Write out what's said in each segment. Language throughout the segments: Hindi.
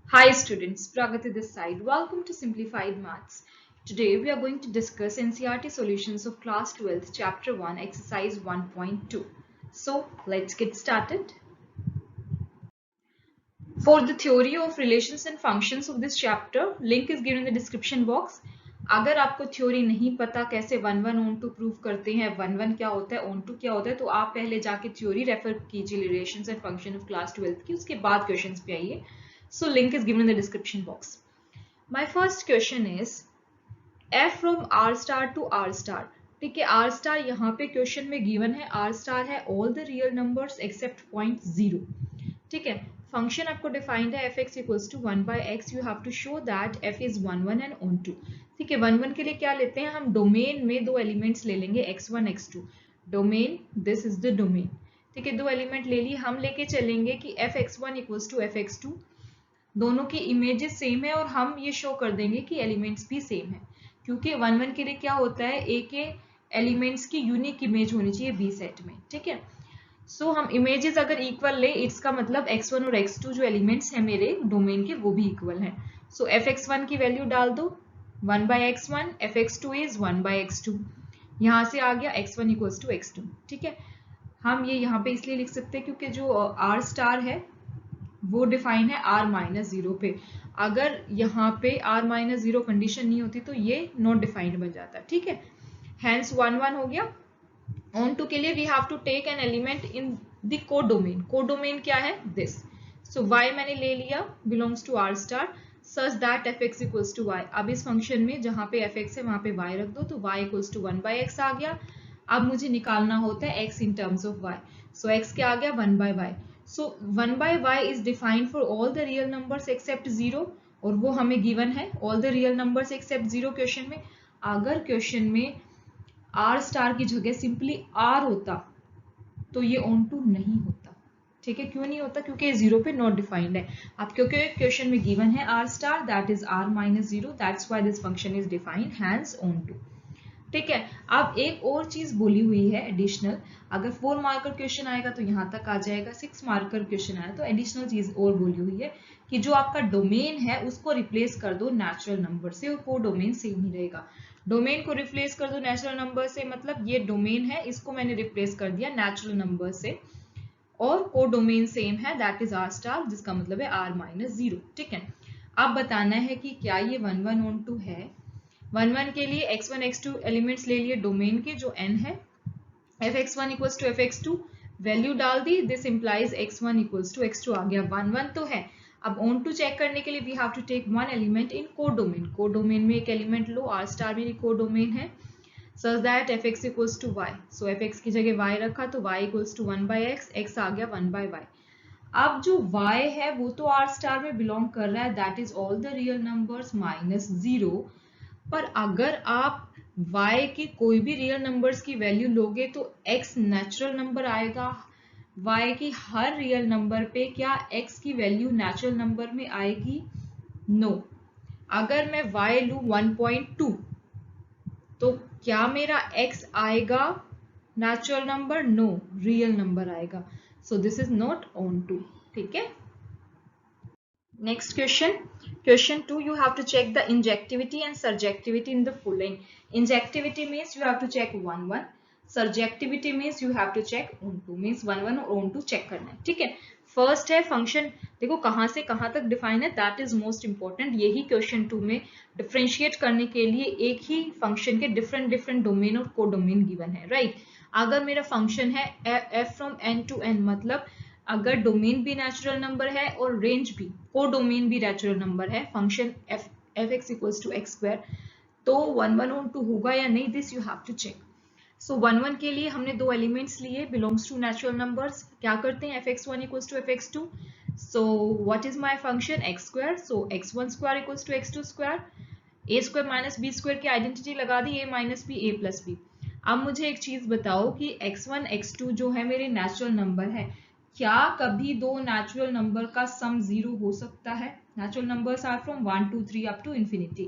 Hi students, Pragati this side. Welcome to Simplified Maths. Today we are going to discuss NCERT solutions of class 12th chapter 1 exercise 1.2. So let's get started. For the theory of relations and functions of this chapter, link is given in the description box. अगर आपको थ्योरी नहीं पता कैसे 1 1 on 2 प्रूव करते हैं, 1 1 क्या होता है, on 2 क्या होता है, तो आप पहले जाके थ्योरी रेफर कीजिए relations and function of class 12th की, उसके बाद क्वेश्चंस पे आइए. So link is given in the description box. My first question is f from r star to r star. ठीक है, r star यहाँ पे क्वेश्चन में गिवन है, r star है all the real numbers except point 0. ठीक है, फंक्शन आपको डिफाइंड है f x equals to 1 by x. You have to show that f is 1 1 and 2. ठीक है, 1 1 के लिए क्या लेते हैं हम, डोमेन में दो एलिमेंट्स ले लेंगे x1 x2. Domain, this is the domain. ठीक है, दो एलिमेंट ले लिए, हम लेके चलेंगे कि f x one equals to f x two. दोनों की इमेजेस सेम है और हम ये शो कर देंगे कि एलिमेंट्स भी सेम है, क्योंकि 1 1 के लिए क्या होता है, ए के एलिमेंट्स की यूनिक इमेज होनी चाहिए बी सेट में. ठीक है, सो हम इमेजेस अगर इक्वल ले, इसका मतलब x1 और x2 जो एलिमेंट्स हैं मेरे डोमेन के वो भी इक्वल हैं. सो fx1 की वैल्यू डाल दो 1 by x1, fx2 is 1 by x2. यहाँ से आ गया x1 इक्वल्स टू x2. ठीक है, हम ये यहाँ पे इसलिए लिख सकते हैं क्योंकि जो r स्टार है वो डिफाइन है r माइनस 0 पे. अगर यहाँ पे r माइनस 0 कंडीशन नहीं होती तो ये नॉट डिफाइंड बन जाता. ठीक है, हैंस 1 1 हो गया. On 2 के लिए we have to take an element in the codomain. Codomain क्या है, दिस. सो y मैंने ले लिया belongs to r star such that f x equals to y. अब इस फंक्शन में जहाँ पे एफ एक्स है वहां पे y रख दो, तो y equals to 1 by x आ गया. अब मुझे निकालना होता है x in terms of y. So x क्या आ गया, 1 by y. So 1 by y is defined for all the real numbers except 0, और वो हमें गिवन है all the real numbers except 0 question में. अगर क्वेश्चन में आर स्टार की जगह सिंपली आर होता तो ये ऑन टू नहीं होता. ठीक है, क्यों नहीं होता, क्योंकि जीरो पे नॉट डिफाइंड है. अब क्योंकि क्वेश्चन में गिवन है r star that is r minus 0, that's why this function is defined hence onto. ठीक है, अब एक और चीज बोली हुई है एडिशनल. अगर 4 मार्कर क्वेश्चन आएगा तो यहाँ तक आ जाएगा, 6 मार्कर क्वेश्चन आया तो एडिशनल चीज और बोली हुई है कि जो आपका डोमेन है उसको रिप्लेस कर दो नेचुरल नंबर से और को डोमेन सेम ही रहेगा. डोमेन को रिप्लेस कर दो नेचुरल नंबर से, मतलब ये डोमेन है इसको मैंने रिप्लेस कर दिया नेचुरल नंबर से, और को डोमेन सेम है दैट इज आर स्टार, जिसका मतलब है आर माइनस 0. ठीक है, अब बताना है कि क्या ये 1 1 ऑन 2 है. 1 1 के लिए x1 x2 एलिमेंट्स ले लिए डोमेन के जो n है. fx1 equals to fx2 value डाल दी, this implies x1 equals to x2 आ गया. 1 1 तो है. अब ऑन टू चेक करने के लिए we have to take one element in codomain. Codomain में एक एलिमेंट लो, आर स्टार मेरी कोडोमेन है, such that fx equals to y. So fx की जगह y रखा तो y equals to 1 by x, x आ गया 1 बाई y. अब जो y है वो तो r स्टार में बिलोंग कर रहा है, that is all the real numbers minus 0. पर अगर आप y की कोई भी रियल नंबर्स की वैल्यू लोगे तो x नेचुरल नंबर आएगा. y की हर रियल नंबर पे क्या x की वैल्यू नेचुरल नंबर में आएगी, नो. अगर मैं y लू 1.2 तो क्या मेरा x आएगा natural number, no, real number आएगा. So this is not onto. ठीक है, next question 2, you have to check the injectivity and surjectivity in the following. Injectivity means you have to check 1 1, surjectivity means you have to check on 2, means 1 1 और on 2 चेक करना है. ठीक है, फर्स्ट है फंक्शन. देखो कहां से कहां तक डिफाइन है, दैट इज मोस्ट इंपॉर्टेंट. यही क्वेश्चन 2 में डिफरेंशिएट करने के लिए एक ही फंक्शन के डिफरेंट डिफरेंट डोमेन और को डोमेन गिवन है, राइट. अगर मेरा फंक्शन है f from n to n, मतलब अगर डोमेन भी नेचुरल नंबर है और रेंज भी, को डोमेन भी नेचुरल नंबर है, function f x equals to x square, तो 1 1 ऑन 2 होगा या नहीं, this you have to check. So 1 1 के लिए हमने दो एलिमेंट्स लिए बिलोंग्स टू नेचुरल नंबर्स. क्या करते हैं, fx1 equals to fx2. So what is my function, x square. So x1 square equals to x2 square. A square minus b square की आइडेंटिटी लगा दी, a minus b a plus b. अब मुझे एक चीज बताओ कि x1 x2 जो है मेरे नेचुरल नंबर है, क्या कभी दो नेचुरल नंबर का सम 0 हो सकता है. Natural numbers are from 1 2 3 up to infinity.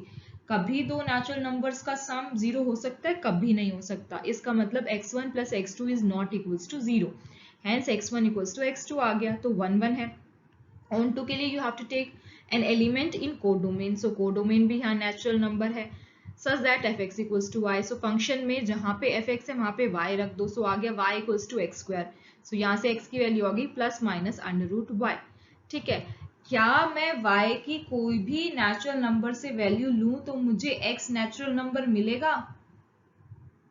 कभी दो नेचुरल नंबर्स का सम 0 हो सकता है, कभी नहीं हो सकता. इसका मतलब x1 plus x2 is not equals to 0, hence x1 equals to x2 आ गया, तो 1 1 है. ऑन टू के लिए you have to take an element in codomain, so codomain भी यहाँ नेचुरल नंबर है, such that f x equals to y. So function में जहाँ पे एफ एक्स है वहाँ पे वाई रख दो, सो आ गया y equals to x square. So यहाँ से एक्स की वैल्यू आ गई plus minus under root y. ठीक है, क्या मैं y की कोई भी नेचुरल नंबर से वैल्यू लूं तो मुझे x नेचुरल नंबर मिलेगा?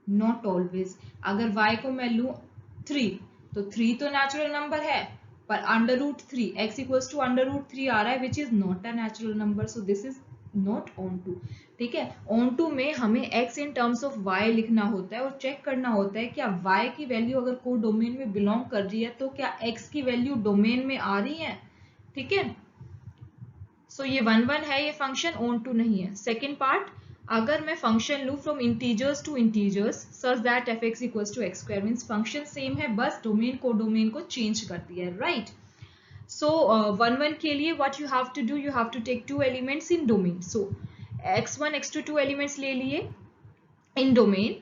Not always. अगर y को मैं लूं 3, तो 3 तो नेचुरल नंबर है, पर under root 3 x equals to under root 3 आ रहा है, which is not a natural number, so this is not onto. ठीक है, ऑन टू में हमें x in terms of y लिखना होता है और चेक करना होता है क्या y की वैल्यू अगर कोई डोमेन में बिलोंग कर रही है तो क्या x की वैल्यू डोमेन में आ रही है। ठीक है, सो ये 1 1 है, ये फंक्शन ऑन टू नहीं है। सेकेंड पार्ट, अगर मैं फंक्शन लू from integers to integers such that f x equals to x square, means function same है, बस डोमेन को डोमेन को चेंज कर दिया है, राइट। सो 1 1 के लिए what you have to do, you have to take 2 elements in domain. So x1 x2 2 elements ले लिए in domain,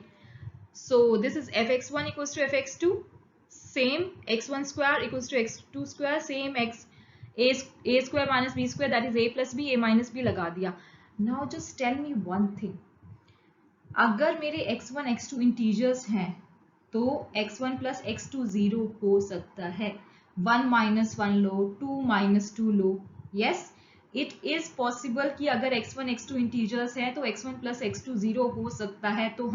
so this is fx1 equals to fx2, same x1 square equals to x2 square, same x a square minus b square, that is a plus b, a minus b लगा दिया। Now just tell me one thing, अगर मेरे x1 x2 इंटीजर्स हैं तो x1 plus x2 0 हो सकता है, 1 minus 1 low, 2 minus 2 low, yes it is possible कि अगर x1 x2 इंटीजर्स है तो x1 plus x2 0 हो सकता है। तो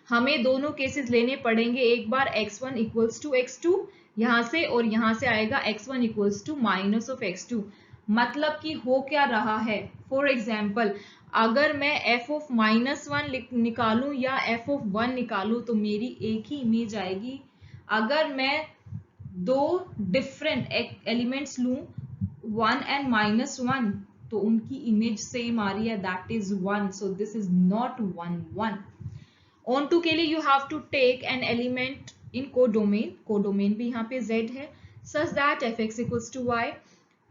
हमें दोनों केसेस लेने पड़ेंगे, एक बार x1 इक्वल्स टू x2 यहाँ से, और यहाँ से आएगा x1 equals to minus of x2। मतलब कि हो क्या रहा है, फॉर एग्जाम्पल अगर मैं f ऑफ -1 निकालूं या f ऑफ 1 निकालूं तो मेरी एक ही इमेज आएगी। अगर मैं दो डिफरेंट एलिमेंट्स लूं 1 एंड -1 तो उनकी इमेज सेम आ रही है, that is 1, so this is not 1 1। Onto के लिए you have to take an element in codomain, codomain भी यहाँ पे z है, such that f x equals to y.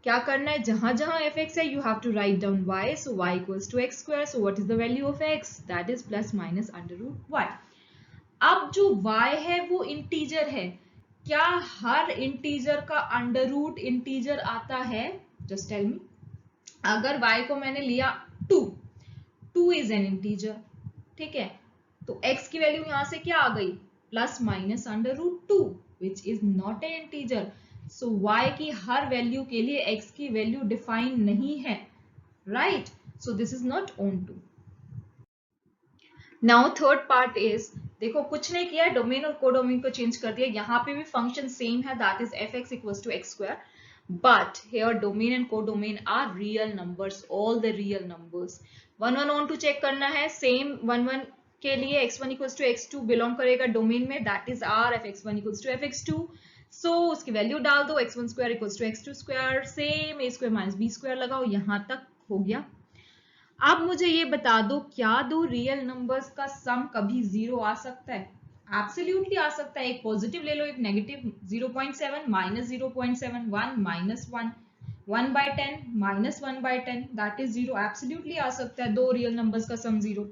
क्या करना है, जहां जहां एफ एक्स है you have to write down y, so y equals to x square, so what is the value of x, that is plus minus under root y। अब जो y है वो इंटीजर है, क्या हर इंटीजर का अंडर रूट इंटीजर आता है? Just tell me. अगर y को मैंने लिया 2 इज एन इंटीजर, ठीक है, तो x की वैल्यू यहां से क्या आ गई, plus minus under root 2 which is not a integer. So y की हर वैल्यू के लिए x की वैल्यू डिफाइन नहीं है, right, so this is not onto. Now third part is, देखो कुछ नहीं किया, डोमेन और कोडोमेन को चेंज कर दिया, यहाँ पे भी फंक्शन सेम है, that is f x equals to x square, but here domain and codomain are real numbers, all the real numbers। 1 1 on to check करना है, same 1 1 के लिए x1 equals to x2 belong करेगा डोमेन में, that is r f x1 equals to f x2, so उसकी वैल्यू डाल दो, x1 square equals to x2 square, same a square minus b square लगाओ, यहाँ तक हो गया। अब मुझे ये बता दो, क्या दो रियल नंबर्स का सम कभी 0 आ सकता है? एब्सोल्युटली आ सकता है, एक पॉजिटिव ले लो एक negative, 0.7 minus 0.7, 1 minus 1, 1/10 minus 1/10, that is 0, absolutely आ सकता है दो रियल नंबर्स का सम 0।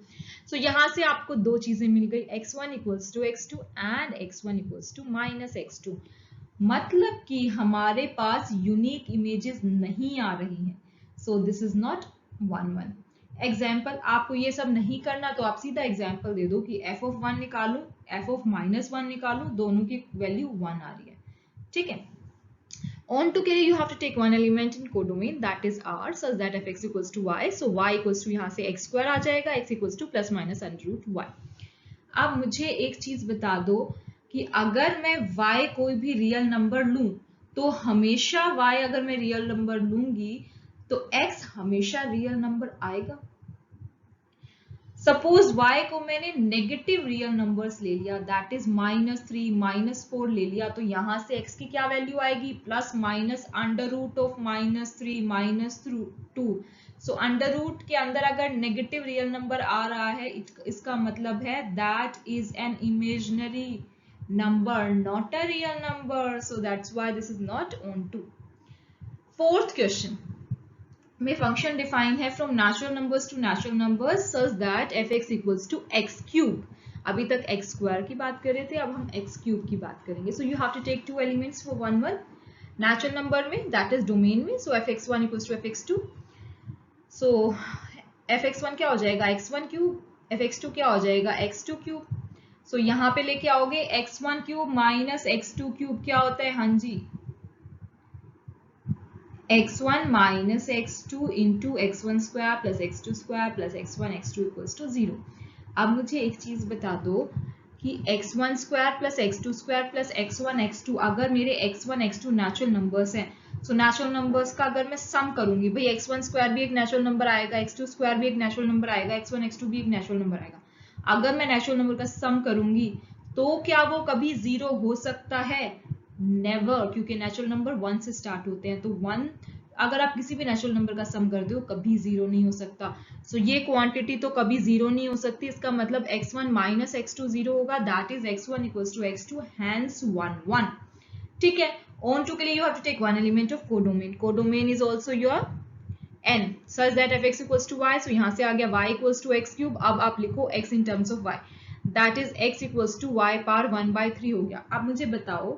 सो यहाँ से आपको दो चीजें मिल गई, x1 equals to x2 and x1 equals to minus x2, मतलब कि हमारे पास यूनिक इमेजेस नहीं आ रही हैं, सो दिस इज नॉट 1 1। एग्जाम्पल, आपको ये सब नहीं करना तो आप सीधा एग्जाम्पल दे दो कि f ऑफ 1 निकालू, f ऑफ -1 निकालू, दोनों की वैल्यू 1 आ रही है, ठीक है। On to के लिए you have to take one element in codomain, that is r, such that f x equals to y, so y equals to यहाँ से x square आ जाएगा, x equals to plus minus under root y। अब मुझे एक चीज बता दो कि अगर मैं y कोई भी रियल नंबर लूं तो हमेशा y अगर मैं रियल नंबर लूंगी तो x हमेशा रियल नंबर आएगा। सपोज y को मैंने नेगेटिव रियल नंबर्स ले लिया, दैट इज -3 -4 ले लिया, तो यहां से x की क्या वैल्यू आएगी, plus minus under root of -3 -2। सो अंडर रूट के अंदर अगर नेगेटिव रियल नंबर आ रहा है, इसका मतलब है that is an imaginary number, not a real number, so that's why this is not onto. Fourth question में फंक्शन डिफाइन है from natural numbers to natural numbers such that f x equals to x cube. अभी तक एक्स स्क्वायर की बात कर रहे थे, अब हम एक्स क्यूब की बात करेंगे। So you have to take 2 elements for 1 1, natural number में दैट इज डोमेन में, so fx1 equals to fx2, so fx1 क्या हो जाएगा x1 क्यूब, fx2 क्या हो जाएगा x2 क्यूब। सो यहाँ पे लेके आओगे x1 cube minus x2 cube क्या होता है, हाँ जी x1 minus x2 into x1 square plus x2 square plus x1 x2 equals to 0। अब मुझे एक चीज बता दो कि x1 square plus x2 square plus x1 x2 अगर मेरे x1 x2 नेचुरल नंबर्स हैं, सो नेचुरल नंबर्स का अगर मैं सम करूंगी, भाई x1 स्क्वायर भी एक नेचुरल नंबर आएगा, x2 स्क्वायर भी एक नेचुरल नंबर आएगा, x1 x2 भी एक नेचुरल नंबर आएगा। अगर मैं नेचुरल नंबर का सम करूंगी तो क्या वो कभी 0 हो सकता है? नेवर, क्योंकि नेचुरल नंबर 1 से स्टार्ट होते हैं, तो 1 अगर आप किसी भी नेचुरल नंबर का सम करते हो कभी 0 नहीं हो सकता। सो ये क्वांटिटी तो कभी 0 नहीं हो सकती, इसका मतलब x1 माइनस x2 0 होगा, that is x1 equals to x2, hence 1 1। ठीक है, on to के लिए you have to take one element of codomain. Codomain is also your n such that fx equals to y, so यहाँ से आ गया y equals to x cube। अब आप लिखो x in terms of y, that is x equals to y power 1/3 हो गया। अब मुझे बताओ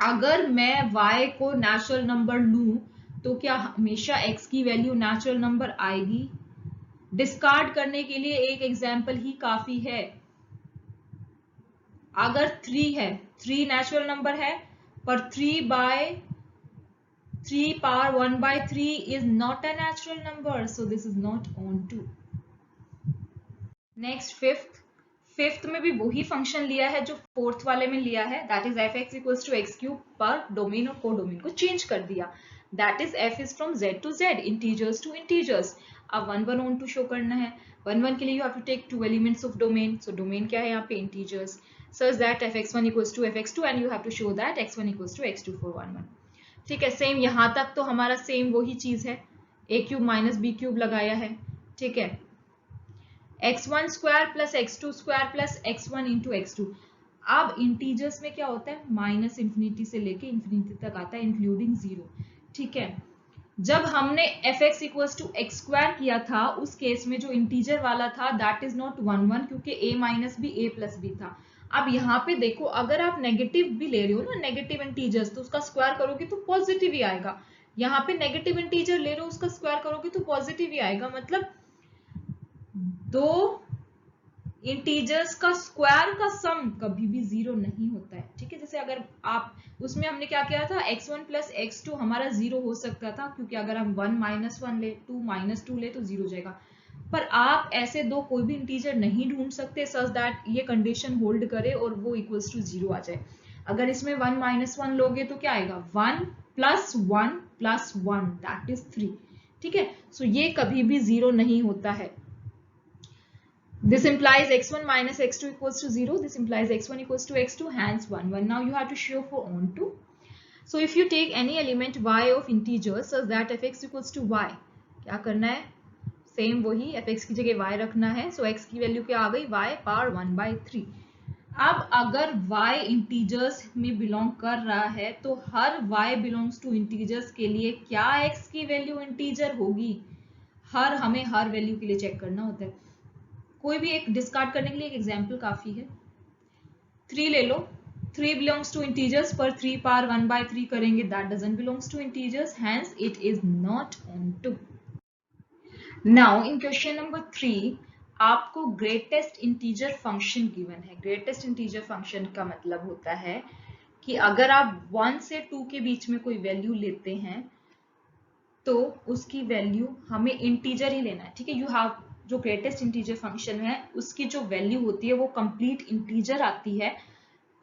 अगर मैं y को नेचुरल नंबर लूं तो क्या हमेशा x की वैल्यू नेचुरल नंबर आएगी? डिस्कार्ड करने के लिए एक एग्जाम्पल ही काफी है। अगर 3 है, 3 नेचुरल नंबर है, पर 3 power 1/3 is not a natural number, so this is not onto. Next fifth में भी वही फंक्शन लिया है जो फोर्थ वाले में लिया है, that is fx equals to x cube, पर डोमेन और कोडोमेन को चेंज कर दिया, that is f is from z to z, integers to integers. अब 1 1 ऑन टू शो करना है, 1 1 के लिए you have to take 2 elements of domain, so domain क्या है यहाँ पे, integers, such that fx1 equals to fx2 and you have to show that x1 equals to x2 for 1 1। ठीक है, सेम यहाँ तक तो हमारा सेम वही चीज है, a cube minus b cube लगाया है। ठीक है, x1 square plus x2 square plus x1 into x2। अब इंटीजर्स में क्या होता है, माइनस इंफिनिटी से लेके इंफिनिटी तक आता है इंक्लूडिंग 0। ठीक है, जब हमने fx equals to x square किया था उस केस में जो इंटीजर वाला था दैट इज नॉट 1 1, क्योंकि a minus b a plus b था। अब यहाँ पे देखो अगर आप नेगेटिव भी ले रहे हो ना, नेगेटिव इंटीजर्स, तो उसका स्क्वायर करोगे तो पॉजिटिव ही आएगा। यहाँ पे नेगेटिव इंटीजर ले रहे हो उसका स्क्वायर करोगे तो पॉजिटिव ही आएगा, मतलब दो इंटीजर्स का स्क्वायर का सम कभी भी 0 नहीं होता है। ठीक है, जैसे अगर आप उसमें हमने क्या किया था, x1 प्लस x2 हमारा 0 हो सकता था, क्योंकि अगर हम 1 माइनस 1 ले, 2 माइनस 2 ले तो 0 हो जाएगा। पर आप ऐसे दो कोई भी इंटीजर नहीं ढूंढ सकते सच दैट ये कंडीशन होल्ड करे और वो इक्वल्स टू 0 आ जाए। अगर इसमें 1 माइनस 1 लोगे तो क्या आएगा, 1 प्लस 1 प्लस 1 दैट इज 3। ठीक है, सो ये कभी भी 0 नहीं होता है। This implies x1 minus x2 equals to 0. This implies x1 equals to x2, hence 1 1. Now you have to show for onto. So if you take any element y of integers such that fx equals to y, क्या करना है, सेम वही fx की जगह y रखना है, so x की वैल्यू क्या आ गई, y पावर 1/3। अब अगर y इंटीजर्स में बिलोंग कर रहा है तो हर y बिलोंग्स टू इंटीजर्स के लिए क्या x की वैल्यू इंटीजर होगी, हमें हर वैल्यू के लिए चेक करना होता है। कोई भी एक डिस्कार्ड करने के लिए एक एग्जाम्पल काफी है, 3 ले लो, 3 बिलोंग्स टू इंटीजर्स, पर 3 पावर 1/3 करेंगे that doesn't belongs to integers, hence it is not onto। Now in question number 3 आपको ग्रेटेस्ट इंटीजर फंक्शन गिवन है। ग्रेटेस्ट इंटीजर फंक्शन का मतलब होता है कि अगर आप 1 से 2 के बीच में कोई वैल्यू लेते हैं तो उसकी वैल्यू हमें इंटीजर ही लेना है। ठीक है, यू हैव, जो ग्रेटेस्ट इंटीजर फंक्शन है उसकी जो वैल्यू होती है वो कंप्लीट इंटीजर आती है,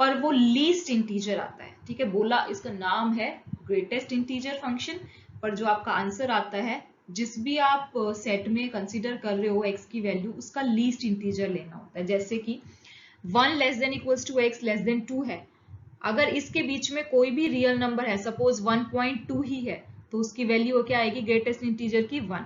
पर वो लीस्ट इंटीजर आता है। ठीक है, बोला इसका नाम है ग्रेटेस्ट इंटीजर फंक्शन, पर जो आपका आंसर आता है जिस भी आप सेट में कंसीडर कर रहे हो x की वैल्यू, उसका लीस्ट इंटीजर लेना होता है। जैसे कि 1 less than equals to x less than 2 है, अगर इसके बीच में कोई भी रियल नंबर है, सपोज 1.2 ही है, तो उसकी वैल्यू क्या आएगी ग्रेटेस्ट इंटीजर की 1।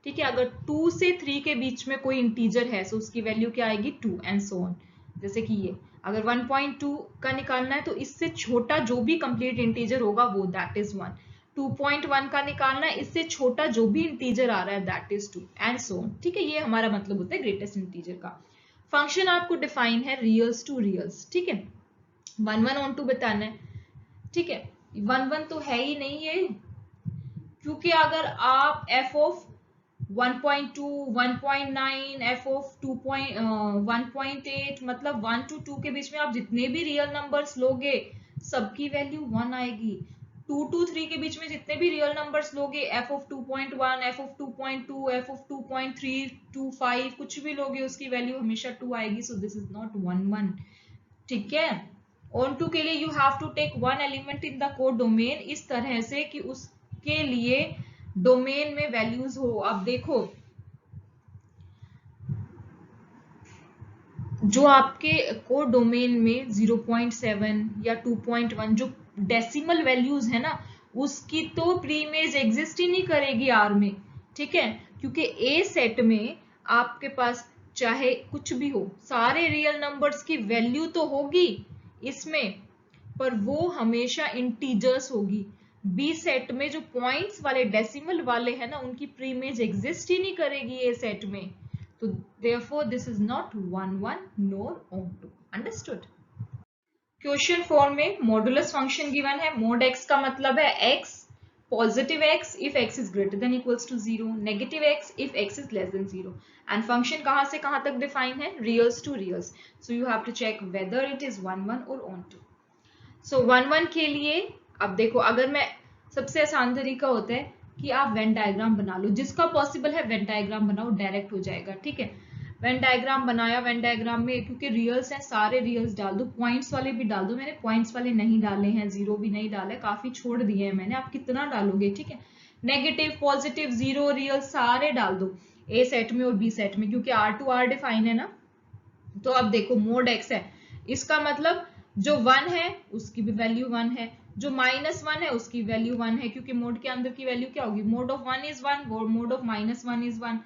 ठीक है, अगर 2 से 3 के बीच में कोई इंटीजर है तो उसकी वैल्यू क्या आएगी 2 एंड सो ऑन। जैसे कि ये अगर 1.2 का निकालना है तो इससे छोटा जो भी कंप्लीट इंटीजर होगा वो दैट इज 1। 2.1 का निकालना है, इससे छोटा जो भी इंटीजर आ रहा है that is 2 and so on. ठीक है, ये हमारा मतलब होता है ग्रेटेस्ट इंटीजर का। फंक्शन आपको डिफाइन है रियल्स टू रियल्स। ठीक है, 1 1 ऑन टू बताना है। ठीक है, 1 1 तो है ही नहीं है, क्योंकि अगर आप f ऑफ 1.2, 1.9, f ऑफ 1.8 मतलब 1 to 2 के बीच में आप जितने भी रियल नंबर्स लोगे सबकी वैल्यू 1 आएगी। 2 to 3 के बीच में जितने भी रियल नंबर्स लोगे f of 2.1, f of 2.2, f of 2.325 कुछ भी लोगे उसकी वैल्यू हमेशा 2 आएगी। So this is not 1 1। ठीक है। ऑन टू के लिए you have to take one element in the codomain इस तरह से कि उसके लिए डोमेन में वैल्यूज हो। अब देखो जो आपके कोड डोमेन में 0.7 या 2.1 जो डेसिमल वैल्यूज है ना, उसकी तो प्री इमेज एग्जिस्ट ही नहीं करेगी आर में। ठीक है, क्योंकि ए सेट में आपके पास चाहे कुछ भी हो सारे रियल नंबर्स की वैल्यू तो होगी इसमें, पर वो हमेशा इंटीजर्स होगी। बी सेट में जो पॉइंट्स वाले डेसिमल वाले हैं ना, उनकी प्री इमेज एग्जिस्ट ही नहीं करेगी ए सेट में। तो therefore this is not 1 1 nor onto। understood। Question 4 में मॉडुलस फंक्शन गिवन है। मोड x का मतलब है x, positive x if x is greater than equals to 0, negative x if x is less than 0, and function कहां से कहां तक डिफाइन है, reals to reals. So you have to check whether it is 1 1 और onto। सो 1 1 के लिए अब देखो, अगर मैं सबसे आसान तरीका होता है कि आप वेन डायग्राम बना लो, जिसका पॉसिबल है वेन डायग्राम बनाओ, डायरेक्ट हो जाएगा। ठीक है, वेन डायग्राम बनाया, वेन डायग्राम में क्योंकि रियल्स हैं सारे रियल्स डाल दो, पॉइंट्स वाले भी डाल दो। मैंने पॉइंट्स वाले नहीं डाले हैं, जीरो भी नहीं डाले, काफी छोड़ दिए हैं मैंने, आप कितना डालोगे। ठीक है, नेगेटिव पॉजिटिव जीरो रियल सारे डाल दो ए सेट में और बी सेट में, क्योंकि आर टू आर डिफाइन है ना। तो अब देखो मोड एक्स है, इसका मतलब जो 1 है उसकी भी वैल्यू 1 है, जो -1 है उसकी वैल्यू 1 है, क्योंकि मोड के अंदर की वैल्यू क्या होगी, mode of 1 is 1, mode of -1 is 1।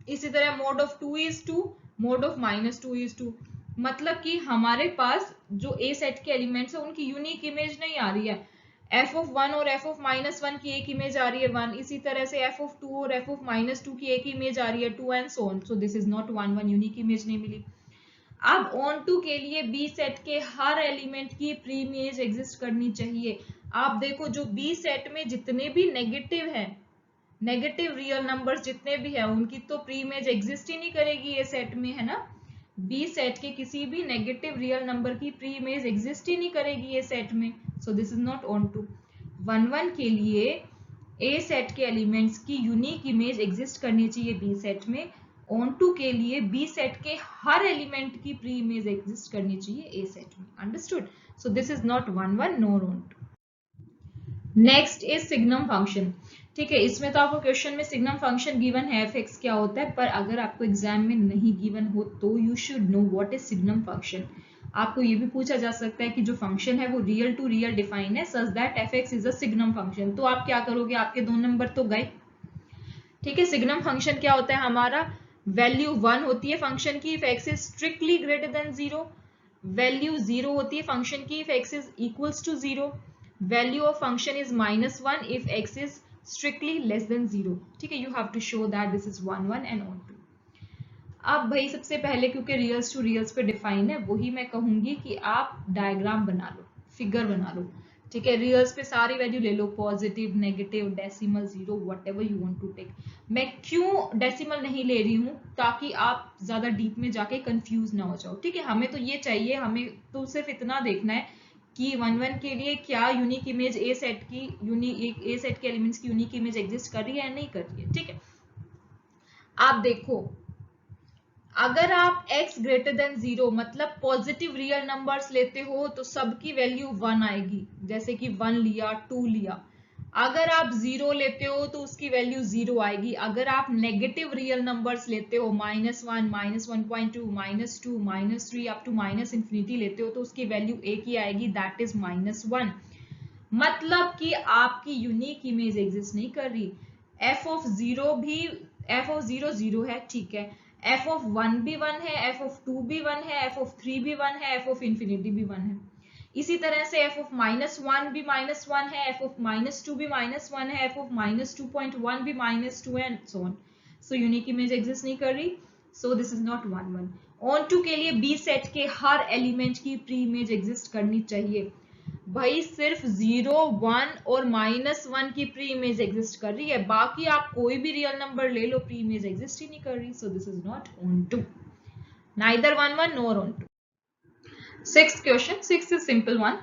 इसी तरह mode of 2 is 2, mode of -2 is 2। मतलब कि हमारे पास जो ए सेट के एलिमेंट्स है उनकी यूनिक इमेज नहीं आ रही है। f ऑफ 1 और f ऑफ -1 की एक इमेज आ रही है 1, इसी तरह से f ऑफ 2 और f ऑफ -2 की एक इमेज आ रही है 2 and so on. So this is not 1 1, unique image नहीं मिली। अब ऑन टू के लिए बी सेट के हर एलिमेंट की प्री इमेज एग्जिस्ट करनी चाहिए। आप देखो जो बी सेट में जितने भी नेगेटिव है, नेगेटिव रियल नंबर्स जितने भी है उनकी तो प्री इमेज एग्जिस्ट ही नहीं करेगी ये सेट में, है ना। बी सेट के किसी भी नेगेटिव रियल नंबर की प्री इमेज एग्जिस्ट ही नहीं करेगी ये सेट में। So this is not onto. 1 1 के लिए ए सेट के एलिमेंट्स की यूनिक इमेज एग्जिस्ट करनी चाहिए बी सेट में। ऑन टू के लिए बी सेट के हर एलिमेंट की प्री इमेज एग्जिस्ट करनी चाहिए ए सेट में। Understood. So this is not 1 1 nor onto. Next is signum function. ठीक है, इसमें तो आपको क्वेश्चन में सिग्नम फंक्शन गिवन है एफ एक्स क्या होता है, पर अगर आपको एग्जाम में नहीं गिवन हो तो you should know what is signum function. आपको ये भी पूछा जा सकता है कि जो फंक्शन है वो रियल टू रियल डिफाइन है such that f x is a signum function. तो आप क्या करोगे, आपके 2 नंबर तो गए। ठीक है, सिग्नम फंक्शन क्या होता है, हमारा वैल्यू 1 होती है फंक्शन की if x is strictly greater than 0, value 0 होती है फंक्शन की if x is equals to 0, value of function is -1 if x is strictly less than 0। ठीक है, you have to show that this is 1 1 and on 2। अब भाई सबसे पहले क्योंकि रियल्स टू रियल्स पे डिफाइन है, वही मैं कहूंगी कि आप डायग्राम बना लो, फिगर बना लो। ठीक है, रियल्स पे सारी वैल्यू ले लो, positive negative decimal zero whatever you want to take. मैं क्यों डेसिमल नहीं ले रही हूँ, ताकि आप ज्यादा डीप में जाके कंफ्यूज ना हो जाओ। ठीक है, हमें तो ये चाहिए, हमें तो सिर्फ इतना देखना है कि 1 1 के लिए क्या यूनिक इमेज ए सेट की ए सेट के एलिमेंट्स की यूनिक इमेज एग्जिस्ट कर रही है या नहीं कर रही है। ठीक है, आप देखो अगर आप x ग्रेटर देन 0 मतलब पॉजिटिव रियल नंबर्स लेते हो तो सबकी वैल्यू 1 आएगी, जैसे कि 1 लिया 2 लिया। अगर आप 0 लेते हो तो उसकी वैल्यू 0 आएगी। अगर आप नेगेटिव रियल नंबर्स लेते हो -1 -1.2 -2 -3 अप टू ∞ लेते हो तो उसकी वैल्यू एक ही आएगी, दैट इज -1। मतलब कि आपकी यूनिक इमेज एग्जिस्ट नहीं कर रही। f ऑफ 0 भी f ऑफ 0 0 है, ठीक है, f ऑफ 1 भी 1 है, f ऑफ 2 भी 1 है, f ऑफ 3 भी 1 है, f ऑफ इन्फिनिटी भी 1 है। इसी तरह से f ऑफ -1 भी -1 है, f ऑफ -2 भी -1 है, f ऑफ -2.1 भी -2 है, and so on. So unique image exist नहीं कर रही, so this is not 1 1। Onto के लिए बी सेट के हर एलिमेंट की प्री इमेज एग्जिस्ट करनी चाहिए। भाई सिर्फ 0, 1 और -1 की प्री इमेज एग्जिस्ट कर रही है, बाकी आप कोई भी रियल नंबर ले लो, प्री इमेज एग्जिस्ट ही नहीं कर रही, so this is not onto, neither 1 1 nor onto. Sixth question, sixth is simple one.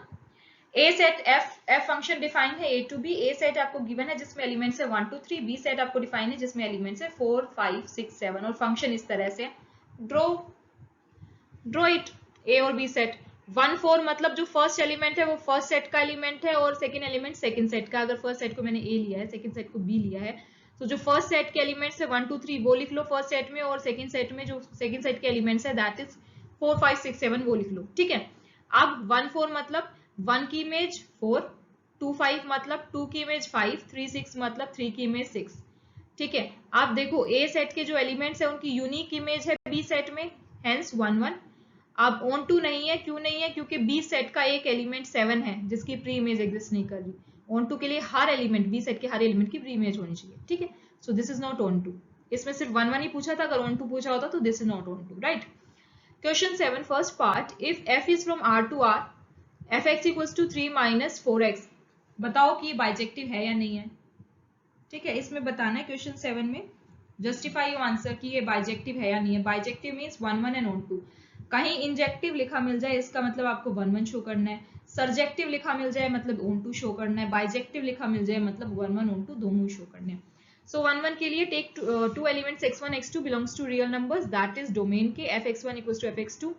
A set f function define है a to b. A set आपको गिवन है जिसमें एलिमेंट्स है 1 2 3. B सेट आपको डिफाइन है जिसमें एलिमेंट्स है 4 5 6 7 और फंक्शन इस तरह से ड्रॉ इट. A और B सेट 1 4 मतलब जो फर्स्ट एलिमेंट है वो फर्स्ट सेट का एलिमेंट है और सेकंड एलिमेंट सेकंड सेट का. अगर फर्स्ट सेट को मैंने A लिया है, सेकंड सेट को B लिया है, तो जो फर्स्ट सेट के एलिमेंट्स है 1 2 3 वो लिख लो फर्स्ट सेट में, और सेकंड सेट में जो सेकंड सेट के एलिमेंट्स है दैट इज 4 5 6 7 वो लिख लो. ठीक है. अब 1 4 मतलब 1 की इमेज 4, 2 5 मतलब 2 की इमेज 5, 3 6 मतलब 3 की इमेज 6. ठीक है. आप देखो A सेट के जो एलिमेंट्स है उनकी यूनिक इमेज है B सेट में, हेंस 1 1. अब ऑन टू नहीं है, क्यों नहीं है? क्योंकि B सेट का एक एलिमेंट 7 है जिसकी प्री इमेज एग्जिस्ट नहीं कर रही. ऑन टू के लिए हर एलिमेंट, B सेट के हर एलिमेंट की प्री इमेज होनी चाहिए. ठीक है. So this is not onto. इसमें सिर्फ 1 1 ही पूछा था, अगर ऑन टू पूछा होता तो this is not onto. Right. Question 7 first part. If f is from R to R, fx equals to 3 minus 4x. बताओ कि ये बाइजेक्टिव है या नहीं है. ठीक है. इसमें बताना है क्वेश्चन 7 में. जस्टिफाई योर आंसर कि ये बाइजेक्टिव है या नहीं है. Bijective means 1 1 and onto. कहीं इंजेक्टिव लिखा मिल जाए इसका मतलब आपको 1 1 शो करना है. सर्जेक्टिव लिखा मिल जाए मतलब ऑन टू शो करना है. बाइजेक्टिव लिखा मिल जाए मतलब 1 1 ऑन टू दोनों शो करने हैं. So 1 1 के लिए take two elements x1 x2 belongs to real numbers, that is domain के fx1 equals to fx2.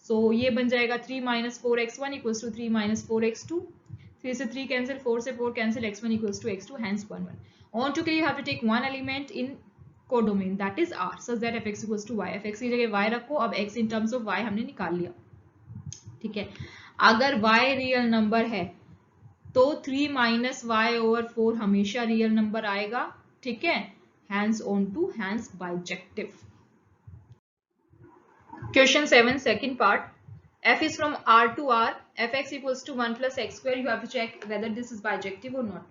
So ये बन जाएगा 3 minus 4x1 equals to 3 minus 4x2. 3 से 3 cancel, 4 से 4 cancel, x1 equals to x2, hence 1 1. On to के लिए you have to take one element in codomain, that is R, such that fx equals to y. fx की जगह y रखो. अब x in terms of y हमने निकाल लिया. ठीक है. अगर y रियल नंबर है तो 3 minus y over 4 हमेशा रियल नंबर आएगा. ठीक है. Hence onto, hence bijective. Question 7 second part. f is from R to R, fx equals to 1 plus x square. You have to check whether this is bijective or not.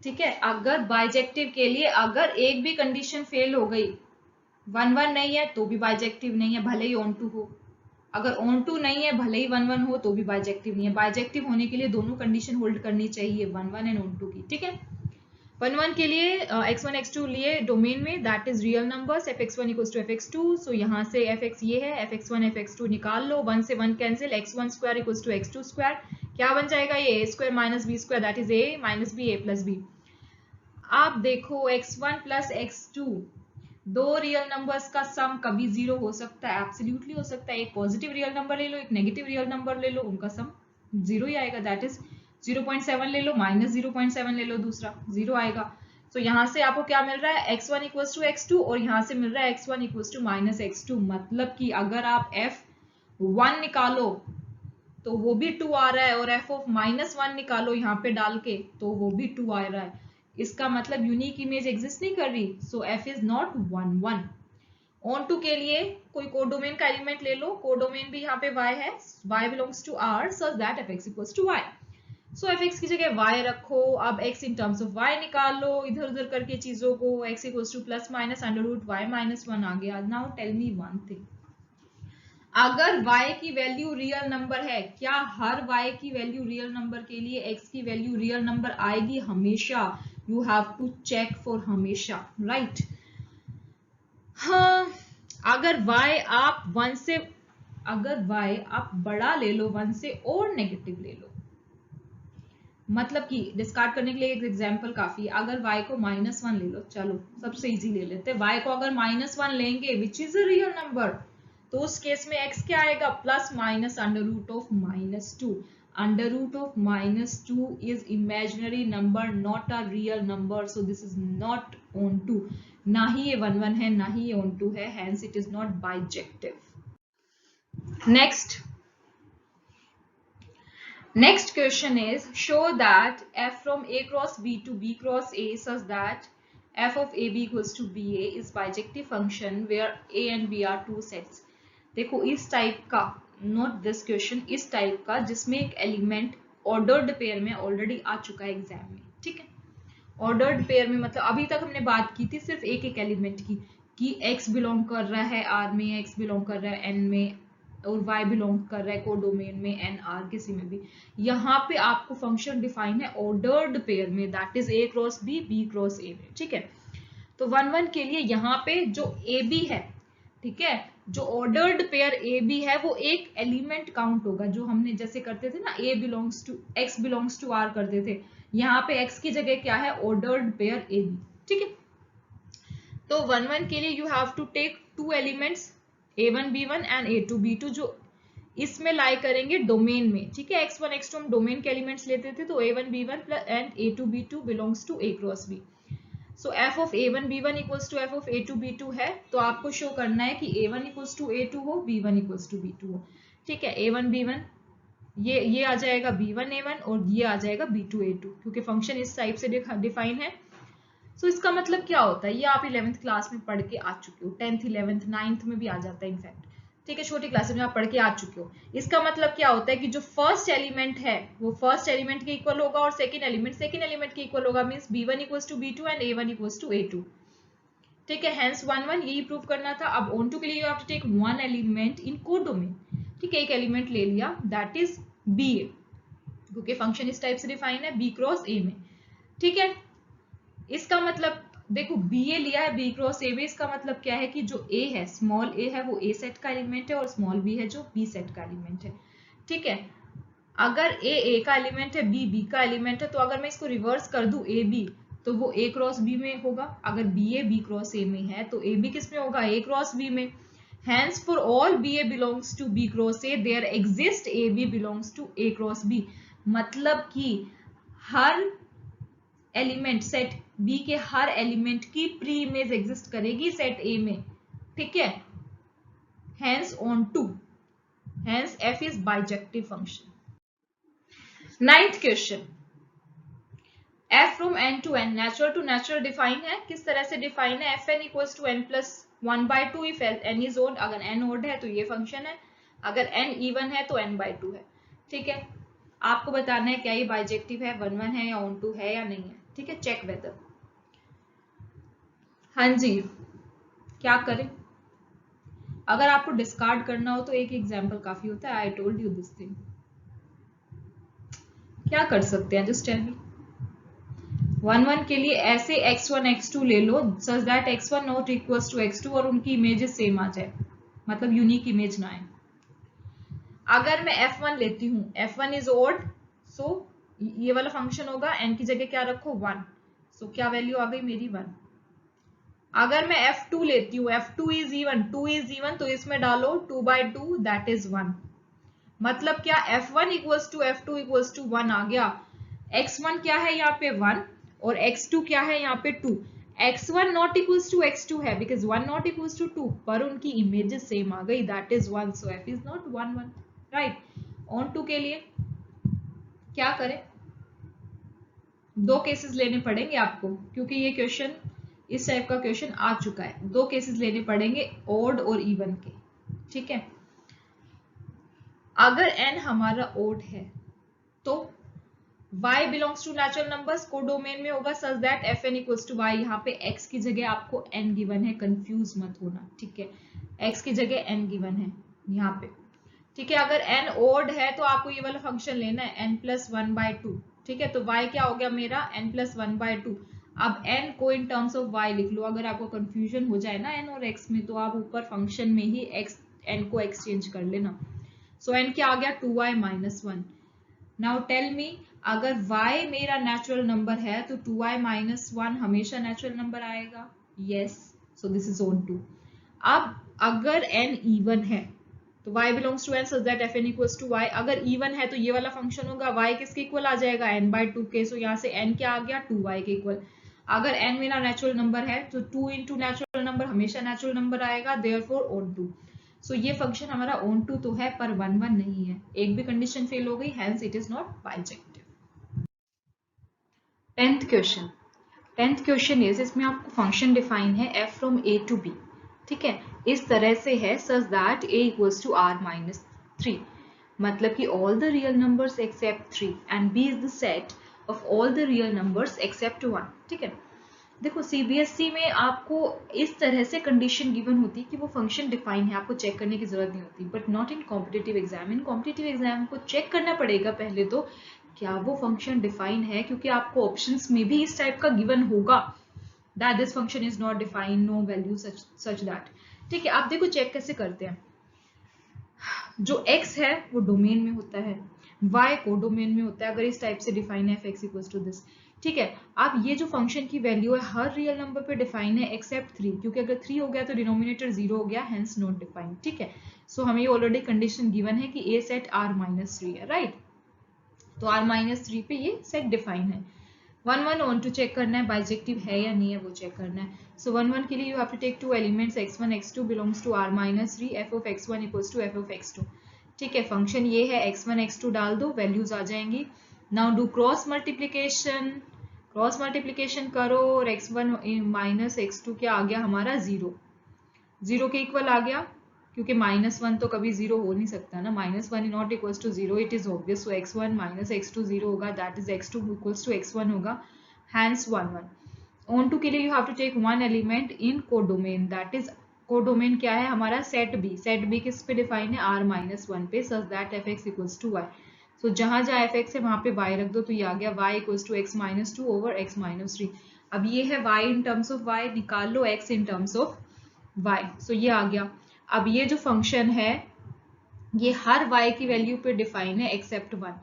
ठीक है. अगर बाइजेक्टिव के लिए अगर एक भी कंडीशन फेल हो गई, 1 1 नहीं है तो भी बाइजेक्टिव नहीं है भले ही ऑन टू हो. अगर ऑन टू नहीं है भले ही 1 1 हो तो भी बाइजेक्टिव नहीं है. बाइजेक्टिव होने के लिए दोनों कंडीशन होल्ड करनी चाहिए, 1 1 एंड ऑन टू की. ठीक है. 1 1 के लिए x1 x2 लिए डोमेन में, that is real numbers. fx1 equals to fx2. So यहाँ से fx ये है, fx1 fx2 निकाल लो. 1 से 1 cancel, x1 square equals to x2 square. क्या बन जाएगा ये? a square minus b square, that is a minus b, a plus b. आप देखो x1 प्लस x2 दो रियल नंबर्स का सम कभी 0 हो सकता है, एब्सोल्युटली हो सकता है. एक पॉजिटिव रियल नंबर ले लो, एक नेगेटिव रियल नंबर ले लो, उनका सम 0 ही आएगा. दैट इज 0.7 ले लो, माइनस 0.7 ले लो, दूसरा 0 आएगा. तो यहाँ से आपको क्या मिल रहा है? x1 इक्वल्स टू x2 और यहाँ से मिल रहा है x1 equals to minus x2. मतलब कि अगर आप f1 निकालो तो वो भी 2 आ रहा है, और f ऑफ माइनस 1 निकालो यहाँ पे डाल के तो वो भी 2 आ रहा है. इसका मतलब यूनिक इमेज एग्जिस्ट नहीं कर रही. So f is not 1 1. Onto के लिए कोई कोडोमेन का एलिमेंट ले लो. कोडोमेन भी यहाँ पे y है, y belongs to r, so that fx equals to y. So fx की जगह y रखो. अब x in terms of y निकाल लो इधर उधर करके चीजों को. x equals to plus minus under root y minus 1 आ गया. Now tell me one thing, अगर y की वैल्यू रियल नंबर है, क्या हर y की वैल्यू रियल नंबर के लिए x की वैल्यू रियल नंबर आएगी? हमेशा. You have to check for हमेशा. राइट. हाँ. अगर y आप 1 से, अगर y आप बड़ा ले लो 1 से और नेगेटिव ले लो, मतलब कि डिस्कार्ड करने के लिए एक एग्जांपल काफी है. अगर y को -1 ले लो, चलो सबसे इजी ले लेते हैं. y को अगर -1 लेंगे which is a real number, तो उस केस में x क्या आएगा? Plus minus under root of -2. Under root of -2 is imaginary number, not a real number. So this is not onto. ना ही ये 1 1 है, ना ही ये ऑन टू है, hence it is not bijective. Next question is, show that f from a cross b to b cross a such that f of ab equals to ba is bijective function where a and b are two sets. देखो इस टाइप का, नॉट दिस क्वेश्चन, इस टाइप का जिसमें एक एलिमेंट ऑर्डर्ड पेयर में ऑलरेडी आ चुका है एग्जाम में. ठीक है. ऑर्डर्ड पेयर में मतलब अभी तक हमने बात की थी सिर्फ एक एक एलिमेंट की, कि x बिलोंग कर रहा है R में, x बिलोंग कर रहा है N में, और y बिलोंग कर रहा है कोडोमेन में n r किसी में भी, यहाँ पे आपको फंक्शन डिफाइन है ऑर्डर्ड पेयर में, that is a cross b cross a में, ठीक है। तो 1 1 के लिए यहाँ पे जो ए बी है, ठीक है, जो ऑर्डर्ड पेयर ए बी है वो एक एलिमेंट काउंट होगा, जो हमने जैसे करते थे ना a belongs to x belongs to r करते थे, यहाँ पे x की जगह क्या है, ऑर्डर्ड पेयर ए बी, ठीक है। तो 1 1 के लिए you have to take two elements a1 b1 and a2 b2 जो इसमें लाई करेंगे डोमेन में, ठीक है। x1 x2 हम डोमेन के एलिमेंट्स लेते थे, तो a1 b1 and a2 b2 belongs to a cross b। So f of a1 b1 equals to f of a2 b2 है, तो आपको शो करना है कि a1 इक्वल्स टू a2 हो, b1 इक्वल्स टू b2 हो, ठीक है। a1 b1 ये आ जाएगा b1 a1 और ये आ जाएगा b2 a2, क्योंकि फंक्शन इस टाइप से डिफाइन है। सो इसका मतलब क्या होता है, ये आप 11th क्लास में पढ़ के आ चुके हो, 10th 11th 9th में भी आ जाता है इनफैक्ट, ठीक है, छोटी क्लास में आप पढ़ के आ चुके हो। इसका मतलब क्या होता है कि जो फर्स्ट एलिमेंट है वो फर्स्ट एलिमेंट के इक्वल होगा और सेकंड एलिमेंट के इक्वल होगा, means b1 equals to b2 and a1 equals to a2, ठीक है। हेंस 1 1 यही प्रूव करना था। अब ऑन टू के लिए you have to take one element in codomain, ठीक है, एक एलिमेंट ले लिया, दैट इज ba, क्योंकि फंक्शन इस टाइप से डिफाइन है b क्रॉस a में, ठीक है। इसका मतलब देखो बी ए लिया है बी क्रॉस ए बी, इसका मतलब क्या है कि जो ए है, स्मॉल ए है, वो ए सेट का एलिमेंट है और स्मॉल बी है जो बी सेट का एलिमेंट है, ठीक है। अगर ए का एलिमेंट है, बी का एलिमेंट है, तो अगर मैं इसको रिवर्स कर दूं ए बी, तो वो ए क्रॉस बी में होगा। अगर बी क्रॉस ए में है तो ए बी किस में होगा, ए क्रॉस बी में। Hence for all BA belongs to B cross A, there exists AB belongs to A cross B। मतलब कि हर एलिमेंट सेट बी के हर एलिमेंट की प्री इमेज एग्जिस्ट करेगी सेट ए में, ठीक है। Hence onto, hence F is bijective function. Ninth question, F from N to N natural to natural define है। किस तरह से डिफाइन है, F N equals to N plus 1/2 if N is odd. अगर एन ओड है तो ये फंक्शन है, अगर एन इवन है तो n/2 है, ठीक है। आपको बताना है क्या ये बाइजेक्टिव है, 1 1 है या ऑन टू है या नहीं है, ठीक है। Check whether. हाँ जी, क्या करें, अगर आपको डिस्कार्ड करना हो तो एक एग्जाम्पल काफी होता है, I told you this thing. क्या कर सकते हैं, जस्ट टेल मी। 1 1 के लिए ऐसे x1 x2 ले लो such that x1 not equals to x2 और उनकी इमेजेस सेम आ जाए, मतलब यूनिक इमेज ना आए। अगर मैं f1 लेती हूँ, f1 इज ओड, सो ये वाला फंक्शन होगा, n की जगह क्या रखो 1, सो क्या वैल्यू आ गई मेरी 1। अगर मैं f2 लेती हूँ, f2 is even, 2 is even, तो इसमें डालो 2/2 दैट इज 1। मतलब क्या f1 equals to f2 equals to 1 आ गया। x1 क्या है यहाँ पे 1 और x2 क्या है यहाँ पे 2। x1 not equals to x2 है बिकॉज 1 नॉट इक्वल्स टू 2, पर उनकी इमेजेस सेम आ गई, that is 1, so f is not 1 1, right. Onto के लिए क्या करें, दो केसेस लेने पड़ेंगे आपको, क्योंकि ये क्वेश्चन इस टाइप का क्वेश्चन आ चुका है। दो केसेस लेने पड़ेंगे, ओड और इवन के, ठीक है। अगर n हमारा ओड है तो y belongs to natural numbers codomain में होगा such that fn equals to y। यहाँ पे x की जगह आपको n गिवन है, कंफ्यूज मत होना, ठीक है। x की जगह n गिवन है यहाँ पे, ठीक है। अगर n ओड है तो आपको ये वाला फंक्शन लेना है n प्लस 1/2, ठीक है। तो y क्या हो गया मेरा n प्लस 1/2। अब n को इन टर्म्स ऑफ y लिख लो, अगर आपको कंफ्यूजन हो जाए ना n और x में, तो आप ऊपर फंक्शन में ही n को एक्सचेंज कर लेना। सो n क्या आ गया 2y minus 1। Now tell me, अगर y मेरा नेचुरल नंबर है तो 2y माइनस 1 हमेशा नेचुरल नंबर आएगा, yes, so this is onto. अब अगर n इवन है तो y belongs to n such that fn equals to y। अगर इवन है तो ये वाला फंक्शन होगा, y किसके इक्वल आ जाएगा n/2 के, सो यहाँ से n क्या आ गया 2y के इक्वल। अगर n मेरा नेचुरल नंबर है तो 2 इंटू नेचुरल नंबर हमेशा नेचुरल नंबर आएगा, देयरफॉर ऑन टू। सो ये फंक्शन हमारा ऑन टू तो है पर 1 1 नहीं है, एक भी कंडीशन फेल हो गई, hence it is not bijective. 10th question, 10th question is, इसमें आपको फंक्शन डिफाइन है f from a to b, ठीक है। इस तरह से है such that a equals to r minus 3, मतलब कि all the real numbers except 3 and b is the set of all the real numbers except 1, ठीक है। देखो सीबीएसई में आपको इस तरह से कंडीशन गिवन होती है कि वो फंक्शन डिफाइन है, आपको चेक करने की जरूरत नहीं होती, but not in competitive exam. In competitive exam को चेक करना पड़ेगा पहले तो क्या वो फंक्शन डिफाइन है, क्योंकि आपको ऑप्शंस में भी इस टाइप का गिवन होगा that this function is not define, no value such that. ठीक है, आप देखो चेक कैसे करते हैं। जो x है वो डोमेन में होता है, y को डोमेन में होता है अगर इस टाइप से डिफाइन है f x equals to this. ठीक है, अब ये जो फंक्शन की वैल्यू है हर रियल नंबर पे डिफाइन है एक्सेप्ट 3, क्योंकि अगर 3 हो गया तो डिनोमिनेटर 0 हो गया, हेंस नॉट डिफाइंड। ठीक है, सो हमें ये ऑलरेडी कंडीशन गिवन है कि a सेट r-3 है, राइट। तो r-3 पे ये सेट डिफाइन है। 1 1 ऑन टू चेक करना है बाइजेक्टिव है या नहीं है, वो चेक करना है। सो 1 1 के लिए you have to take two elements x1 x2 belongs to r-3 f of x1 equals to f of x2। ठीक है, फंक्शन ये है, x1 x2 डाल दो, वैल्यूज आ जाएंगी। Now do cross multiplication, cross multiplication करो और x1 माइनस x2 क्या आ गया हमारा 0, 0 के इक्वल आ गया, क्योंकि -1 तो कभी 0 हो नहीं सकता ना, -1 not equals to 0, it is obvious. So x1 minus x2 0 होगा, that is x2 equals to x1 होगा, हैंस 1 1। ऑन टू के लिए you have to take one element in codomain, that is codomain क्या है हमारा सेट बी। सेट बी किस पे डिफाइन है, r-1 पे, such that f x equals to y. So जहां जहां एफ एक्स है वहां पे y रख दो, तो ये आ गया y equals to x-2 over x-3। अब ये है y in terms of y, निकाल लो x in terms of y। सो ये आ गया। अब ये जो फंक्शन है ये हर y की वैल्यू पे डिफाइन है एक्सेप्ट 1।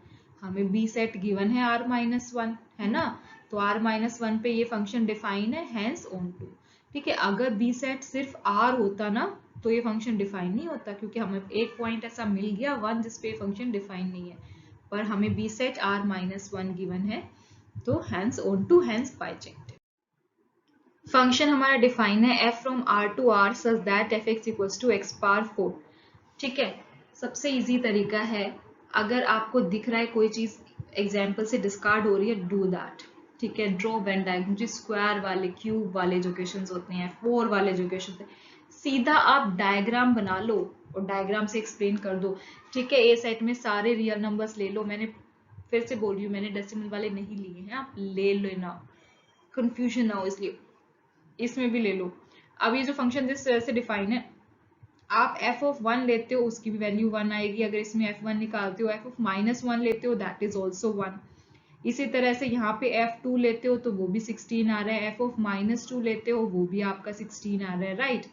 हमें b सेट गिवन है r-1 है ना, तो r-1 पे ये फंक्शन डिफाइन है, हेंस ऑन टू। ठीक है, अगर b सेट सिर्फ r होता ना तो ये फंक्शन डिफाइन नहीं होता, क्योंकि हमें एक पॉइंट ऐसा मिल गया 1 जिसपे फंक्शन डिफाइन नहीं है, पर हमें b सेट r-1 गिवन है, तो hence onto, hence bijective. Function हमारा डिफाइन है f from r to r such that f x equals to x power 4। ठीक है, सबसे इजी तरीका है, अगर आपको दिख रहा है कोई चीज एग्जाम्पल से डिस्कार्ड हो रही है, डू दैट। ठीक है, ड्रॉ वेन डायग्राम, जो स्क्वायर वाले, क्यूब वाले जो क्वेश्चंस होते हैं, 4 वाले जो क्वेश्चंस हैं, सीधा आप डायग्राम बना लो और डायग्राम से एक्सप्लेन कर दो। ठीक है, ए सेट में सारे रियल नंबर्स ले लो, मैंने फिर से बोल रही हूँ मैंने डेसिमल वाले नहीं लिए हैं, आप ले लेना, कंफ्यूजन ना हो इसलिए, इसमें भी ले लो। अब ये जो फंक्शन जिस तरह से डिफाइन है, आप f ऑफ 1 लेते हो उसकी भी वैल्यू 1 आएगी, अगर इसमें f1 निकालते हो, f ऑफ -1 लेते हो दैट इज ऑल्सो 1। इसी तरह से यहाँ पे f2 लेते हो तो वो भी 16 आ रहा है, f ऑफ -2 लेते हो वो भी आपका 16 आ रहा है, राइट।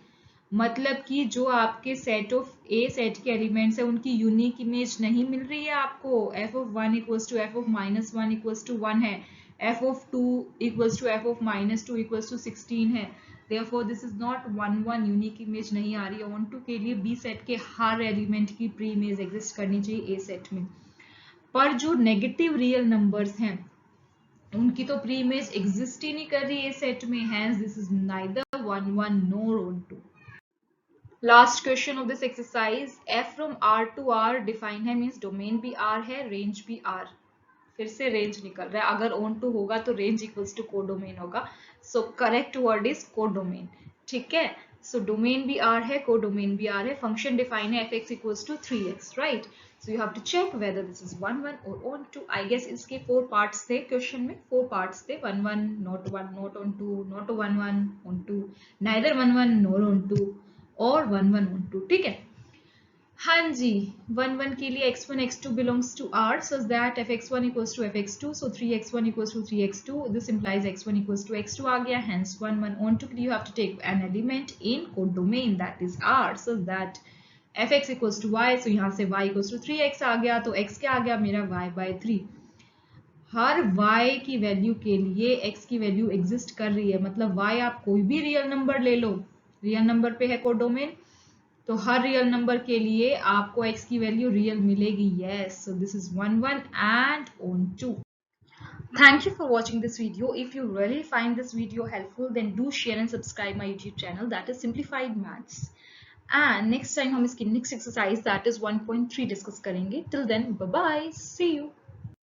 मतलब कि जो आपके सेट ऑफ ए सेट के एलिमेंट्स है उनकी यूनिक इमेज नहीं मिल रही है आपको, f of 1 equals to f of -1 equals to 1 है, f of 2 equals to f of -2 equals to 16 है, therefore this is not 1 unique image नहीं आ रही है। ऑन टू के लिए बी सेट के हर एलिमेंट की प्री इमेज एग्जिस्ट करनी चाहिए ए सेट में, पर जो नेगेटिव रियल नंबर्स हैं उनकी तो प्री इमेज एग्जिस्ट ही नहीं कर रही ए सेट में, hence this is neither 1 1 nor on 2। Last question of this exercise, f from r to r define है, मीन्स डोमेन भी r है, रेंज भी r। फिर से रेंज निकल रहा है, अगर ऑन टू होगा तो रेंज इक्वल्स टू कोडोमेन होगा, so correct word is codomain. ठीक है, सो डोमेन भी r है, कोडोमेन भी r है, फंक्शन डिफाइन है f(x) equals to 3x, right. So you have to check whether this is 1 1 और ऑन टू। आई गेस इसके 4 पार्ट्स थे, क्वेश्चन में 4 पार्ट्स थे, 1 1 not 1 not on 2, not 1 1 onto 2, neither 1 1 nor on 2 और 1 1 ऑन 2। ठीक है, हाँ जी, 1 1 के लिए x1 x2 belongs to R such that fx1 equals to fx2, so 3x1 equals to 3x2, this implies x1 equals to x2 आ गया, hence 1 1 on to you have to take an element in codomain that is R such that fx equals to y, so यहाँ से y equals to 3x आ गया, तो x क्या आ गया मेरा y by 3। हर y की वैल्यू के लिए x की वैल्यू एग्जिस्ट कर रही है, मतलब y आप कोई भी रियल नंबर ले लो, रियल नंबर पे है कोडोमेन, तो हर रियल नंबर के लिए आपको x की वैल्यू रियल मिलेगी, yes, so this is 1 1 and on 2। Thank you for watching this video. If you really find this video helpful, then do share and subscribe my YouTube channel, that is Simplified Maths, and next time हम इसकी next exercise that is 1.3 discuss करेंगे। Till then, bye bye, see you।